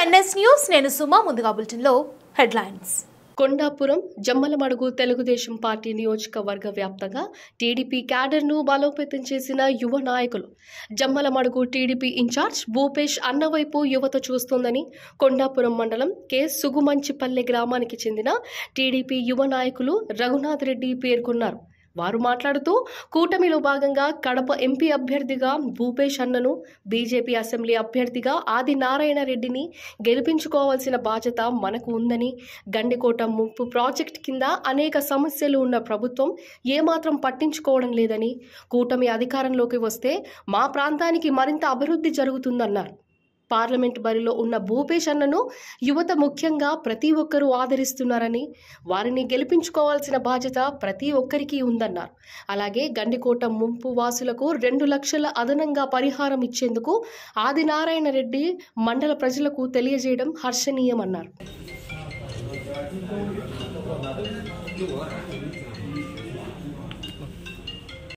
NS news నేను సుమా ముందుగా బులెటిన్లో హెడ్లైన్స్. కొండాపురం జమ్మలమడుగు తెలుగుదేశం పార్టీ నియోజకవర్గ వ్యాప్తంగా టీడీపీ క్యాడర్ను బలోపేతం చేసిన యువ నాయకులు. జమ్మలమడుగు టీడీపీ ఇన్ఛార్జ్ భూపేష్ అన్నవైపు యువత చూస్తోందని కొండాపురం మండలం కె సుగుమంచిపల్లె గ్రామానికి చెందిన టీడీపీ యువ నాయకులు రఘునాథ్ రెడ్డి పేర్కొన్నారు. వారు మాట్లాడుతూ కూటమిలో భాగంగా కడప ఎంపీ అభ్యర్థిగా భూపేష్ అన్నను, బీజేపీ అసెంబ్లీ అభ్యర్థిగా ఆదినారాయణ రెడ్డిని గెలిపించుకోవాల్సిన బాధ్యత మనకు ఉందని, గండికోట ముంపు ప్రాజెక్ట్ కింద అనేక సమస్యలు ఉన్న ప్రభుత్వం ఏమాత్రం పట్టించుకోవడం లేదని, కూటమి అధికారంలోకి వస్తే మా ప్రాంతానికి మరింత అభివృద్ధి జరుగుతుందన్నారు. పార్లమెంట్ బరిలో ఉన్న భూపేష్ అన్నను యువత ముఖ్యంగా ప్రతి ఒక్కరూ ఆదరిస్తున్నారని, వారిని గెలిపించుకోవాల్సిన బాధ్యత ప్రతి ఒక్కరికి ఉందన్నారు. అలాగే గండికోట ముంపు వాసులకు 2 లక్షల అదనంగా పరిహారం ఇచ్చేందుకు ఆదినారాయణ రెడ్డి మండల ప్రజలకు తెలియజేయడం హర్షణీయమన్నారు.